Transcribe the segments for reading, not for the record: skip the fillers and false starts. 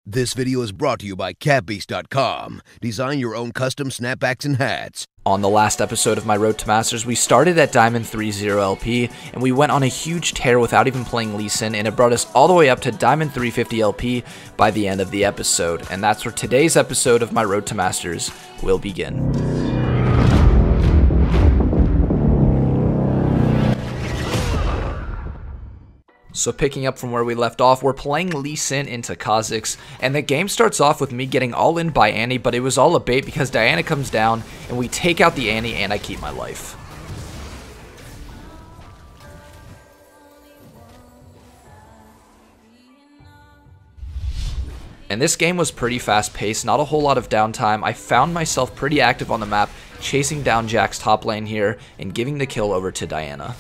This video is brought to you by catbeast.com. Design your own custom snapbacks and hats. On the last episode of my Road to Masters, we started at Diamond 30 LP, and we went on a huge tear without even playing Lee Sin, and it brought us all the way up to Diamond 350 LP by the end of the episode. And that's where today's episode of my Road to Masters will begin. So picking up from where we left off, we're playing Lee Sin into Kha'Zix, and the game starts off with me getting all in by Annie, but it was all a bait because Diana comes down, and we take out the Annie, and I keep my life. And this game was pretty fast paced, not a whole lot of downtime. I found myself pretty active on the map, chasing down Jack's top lane here, and giving the kill over to Diana.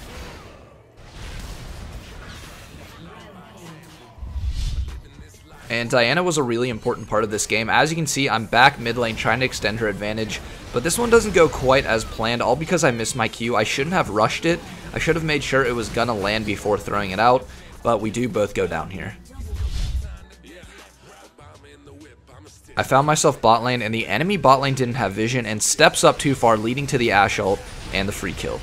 And Diana was a really important part of this game. As you can see, I'm back mid lane trying to extend her advantage, but this one doesn't go quite as planned, all because I missed my Q. I shouldn't have rushed it. I should have made sure it was gonna land before throwing it out, but we do both go down here. I found myself bot lane, and the enemy bot lane didn't have vision and steps up too far, leading to the Ashe ult and the free kill.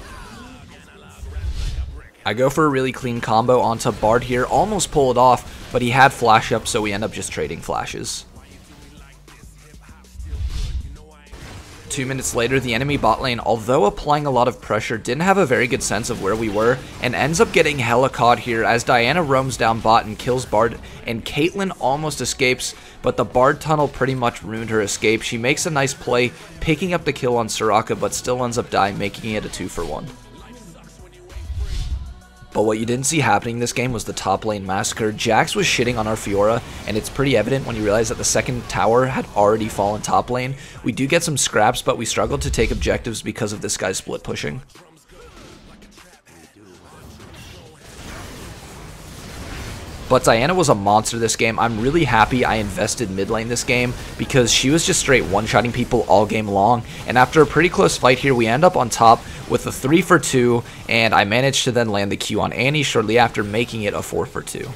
I go for a really clean combo onto Bard here, almost pull it off, but he had flash up, so we end up just trading flashes. 2 minutes later, the enemy bot lane, although applying a lot of pressure, didn't have a very good sense of where we were, and ends up getting hella caught here as Diana roams down bot and kills Bard, and Caitlyn almost escapes, but the Bard tunnel pretty much ruined her escape. She makes a nice play, picking up the kill on Soraka, but still ends up dying, making it a 2-for-1. But what you didn't see happening this game was the top lane massacre. Jax was shitting on our Fiora, and it's pretty evident when you realize that the second tower had already fallen top lane. We do get some scraps, but we struggled to take objectives because of this guy's split pushing. But Diana was a monster this game. I'm really happy I invested mid lane this game because she was just straight one-shotting people all game long. And after a pretty close fight here, we end up on top with a 3-for-2, and I managed to then land the Q on Annie shortly after, making it a 4-for-2.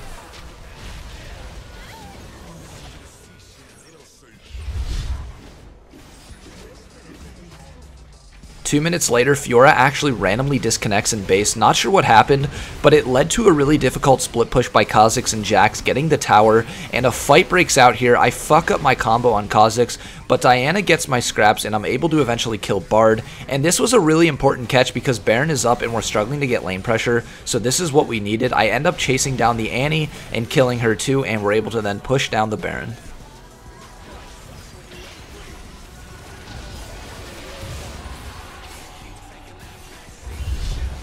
Two minutes later, Fiora actually randomly disconnects in base. Not sure what happened, but it led to a really difficult split push by Kha'Zix and Jax getting the tower, and a fight breaks out here. I fuck up my combo on Kha'Zix, but Diana gets my scraps, and I'm able to eventually kill Bard. And this was a really important catch because Baron is up, and we're struggling to get lane pressure, so this is what we needed. I end up chasing down the Annie and killing her too, and we're able to then push down the Baron.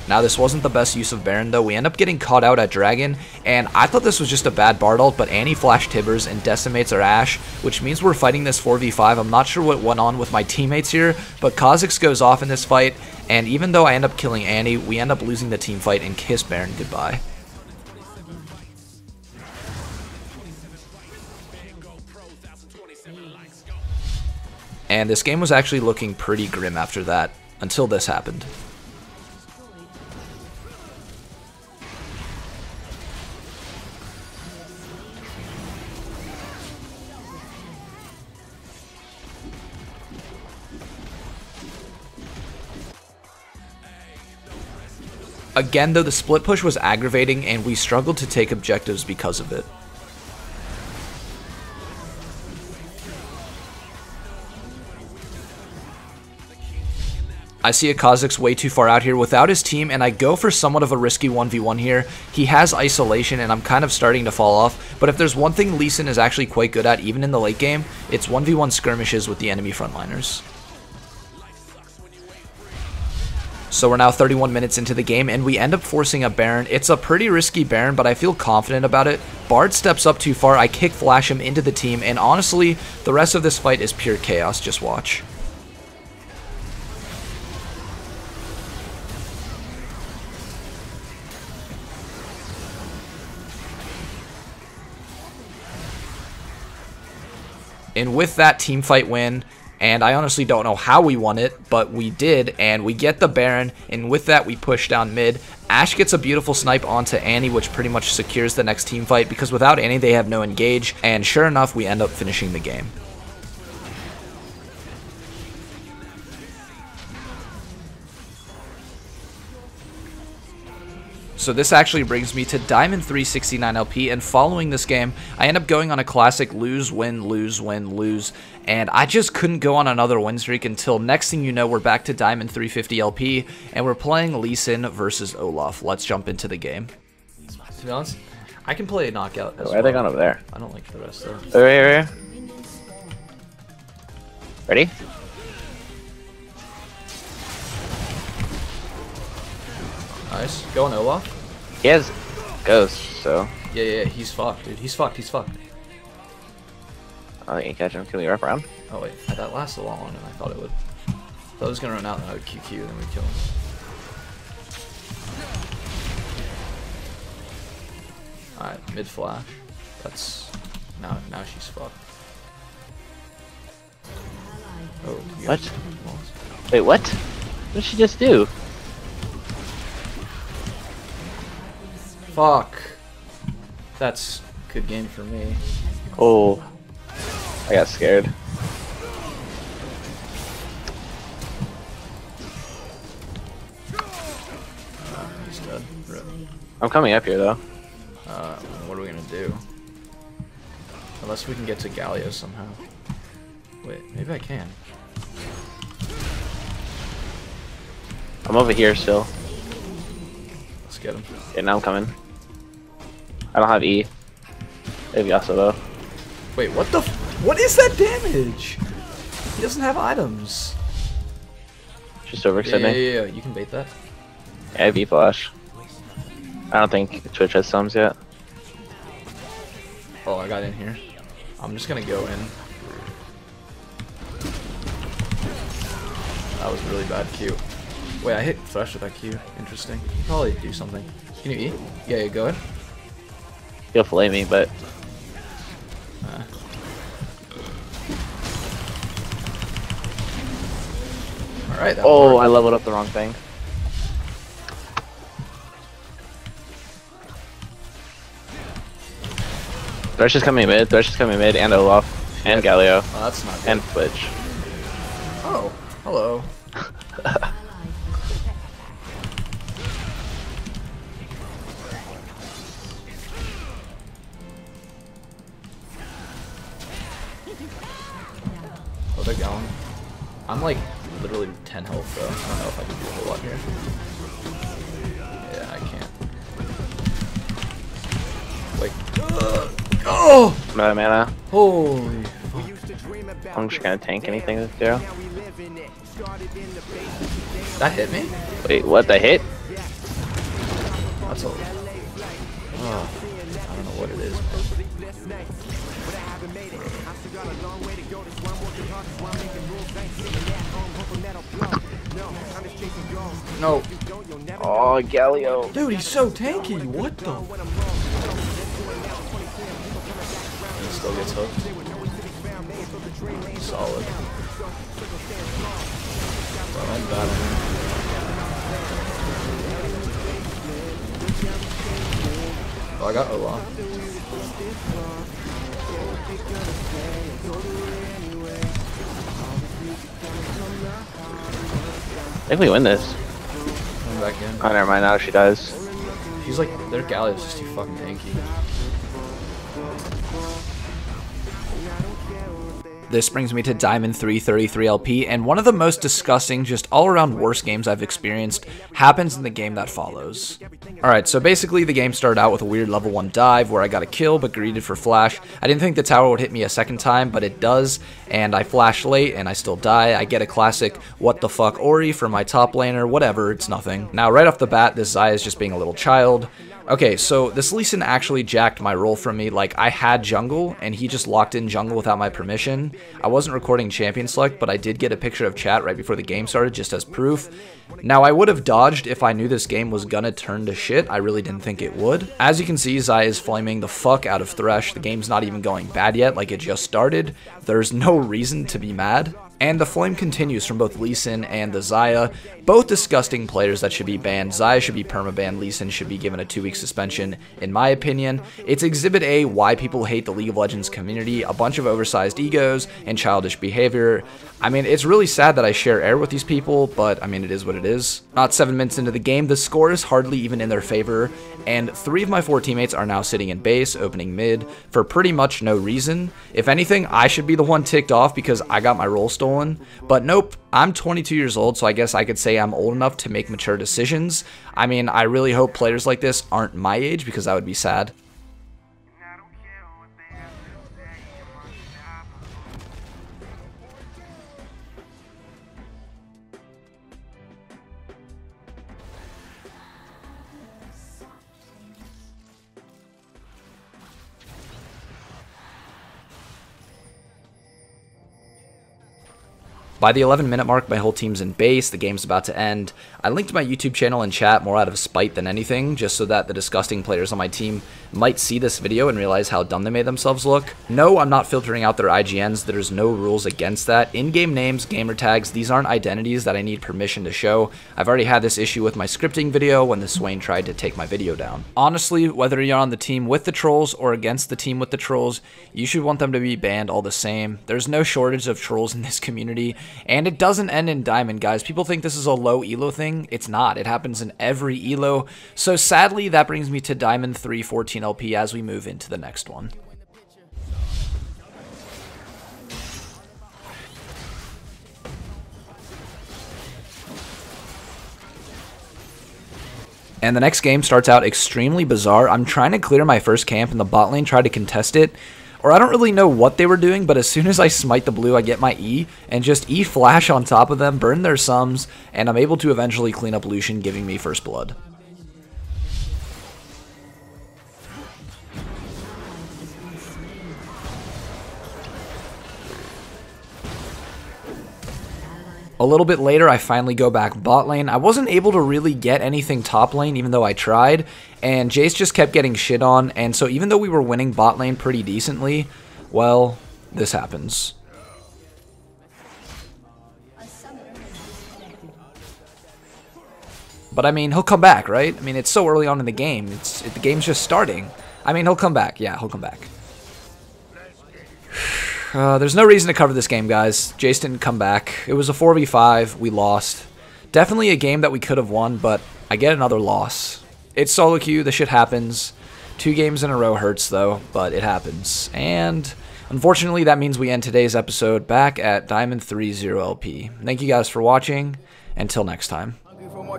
Now, this wasn't the best use of Baron, though. We end up getting caught out at Dragon, and I thought this was just a bad Bard ult, but Annie flashed Tibbers and decimates our Ashe, which means we're fighting this 4v5. I'm not sure what went on with my teammates here, but Kha'Zix goes off in this fight, and even though I end up killing Annie, we end up losing the team fight and kiss Baron goodbye. And this game was actually looking pretty grim after that, until this happened. Again, though, the split push was aggravating, and we struggled to take objectives because of it. I see a Kha'Zix way too far out here without his team, and I go for somewhat of a risky 1v1 here. He has isolation, and I'm kind of starting to fall off, but if there's one thing Lee Sin is actually quite good at, even in the late game, it's 1v1 skirmishes with the enemy frontliners. So we're now 31 minutes into the game, and we end up forcing a Baron. It's a pretty risky Baron, but I feel confident about it. Bard steps up too far, I kick flash him into the team, and honestly, the rest of this fight is pure chaos. Just watch. And with that team fight win, and I honestly don't know how we won it, but we did, and we get the Baron, and with that we push down mid. Ashe gets a beautiful snipe onto Annie, which pretty much secures the next team fight, because without Annie they have no engage, and sure enough we end up finishing the game. So this actually brings me to Diamond 369 LP, and following this game, I end up going on a classic lose, win, lose, win, lose, and I just couldn't go on another win streak until next thing you know, we're back to Diamond 350 LP, and we're playing Lee Sin versus Olaf. Let's jump into the game. To be honest, I can play a knockout as Why are they going over there? I don't like the rest though. Right here. Ready? Nice. Go on Olaf. He has Ghost, so Yeah, he's fucked, dude. He's fucked. I think you catch him. Can we wrap around? Oh wait, that lasted a lot longer than I thought it would. I thought it was gonna run out and I would QQ and then we'd kill him. Alright, mid flash. That's now she's fucked. Oh, you What? lost. Wait, what? What did she just do? Fuck. That's a good game for me. Oh, I got scared. He's dead. Rip. I'm coming up here though. What are we gonna do? Unless we can get to Galio somehow. Wait, maybe I can. I'm over here still. Let's get him. Yeah, now I'm coming. I don't have E. They have Yasuo though. Wait, what the what is that damage? He doesn't have items. Just overextend me. Yeah, you can bait that. Yeah, I have E flash. I don't think Twitch has sums yet. Oh, I got in here. I'm just gonna go in. That was really bad Q. Wait, I hit Thresh with that Q. Interesting. You probably do something. Can you E? Yeah, go ahead. He'll fillet me, but Alright, that oh, worked. I leveled up the wrong thing. Thresh is coming mid, and Olaf, and Galio, Oh, that's not good. and Twitch. Oh, hello. Oh, they're going. I'm like literally 10 health though. I don't know if I can do a whole lot here. Yeah, I can't. Wait. Oh! I'm out of mana. Holy fuck. I'm just gonna tank anything with Zero. That hit me? Wait, what? The hit? That's a... Oh, I don't know what it is. No. Oh, Galio. Dude, he's so tanky. What the? He still gets hooked. Solid. Bro, I'm bad. Oh, I got Olaf. I think we win this. I'm back in. Oh, never mind. Now she dies. He's like, their Galio's just too fucking tanky. This brings me to Diamond 333 LP, and one of the most disgusting, just all-around worst games I've experienced happens in the game that follows. Alright, so basically the game started out with a weird level 1 dive where I got a kill but greeted for flash. I didn't think the tower would hit me a second time, but it does, and I flash late and I still die. I get a classic what the fuck Ori for my top laner, whatever, it's nothing. Now right off the bat, this Xayah is just being a little child. Okay, so this Lee Sin actually jacked my role from me. Like, I had jungle, and he just locked in jungle without my permission. I wasn't recording champion select, but I did get a picture of chat right before the game started, just as proof. Now, I would have dodged if I knew this game was gonna turn to shit. I really didn't think it would. As you can see, Xayah is flaming the fuck out of Thresh. The game's not even going bad yet, like it just started. There's no reason to be mad. And the flame continues from both Lee Sin and the Xayah, both disgusting players that should be banned. Xayah should be permabanned, Lee Sin should be given a 2-week suspension, in my opinion. It's Exhibit A why people hate the League of Legends community, a bunch of oversized egos and childish behavior. I mean, it's really sad that I share air with these people, but I mean, it is what it is. Not 7 minutes into the game, the score is hardly even in their favor, and 3 of my 4 teammates are now sitting in base, opening mid, for pretty much no reason. If anything, I should be the one ticked off because I got my role stolen. But nope, I'm 22 years old, so I guess I could say I'm old enough to make mature decisions. I mean, I really hope players like this aren't my age because that would be sad. By the 11-minute mark, my whole team's in base, the game's about to end. I linked my YouTube channel in chat more out of spite than anything, just so that the disgusting players on my team might see this video and realize how dumb they made themselves look. No, I'm not filtering out their IGNs, there's no rules against that. In-game names, gamer tags, these aren't identities that I need permission to show. I've already had this issue with my scripting video when the Swain tried to take my video down. Honestly, whether you're on the team with the trolls or against the team with the trolls, you should want them to be banned all the same. There's no shortage of trolls in this community. And it doesn't end in Diamond, guys. People think this is a low elo thing. It's not. It happens in every elo. So sadly, that brings me to Diamond 3 14 LP as we move into the next one. And the next game starts out extremely bizarre. I'm trying to clear my first camp and the bot lane tried to contest it. Or I don't really know what they were doing, but as soon as I smite the blue, I get my E, and just E flash on top of them, burn their sums, and I'm able to eventually clean up Lucian, giving me first blood. A little bit later, I finally go back bot lane. I wasn't able to really get anything top lane, even though I tried, and Jace just kept getting shit on, and so even though we were winning bot lane pretty decently, well, this happens. But I mean, he'll come back, right? I mean, it's so early on in the game. The game's just starting. I mean, he'll come back. Yeah, he'll come back. There's no reason to cover this game, guys. Jace didn't come back. It was a 4v5. We lost. Definitely a game that we could have won, but I get another loss. It's solo queue. The shit happens. 2 games in a row hurts, though, but it happens. And unfortunately, that means we end today's episode back at Diamond 3-0 LP. Thank you guys for watching. Until next time.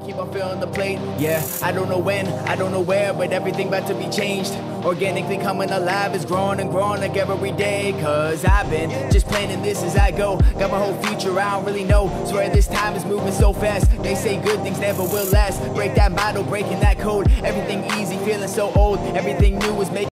Keep on filling the plate. Yeah, I don't know when, I don't know where, but everything about to be changed. Organically coming alive, is growing and growing like every day. Cause I've been just planning this as I go. Got my whole future, I don't really know. Swear this time is moving so fast. They say good things never will last. Break that model, breaking that code. Everything easy, feeling so old. Everything new is making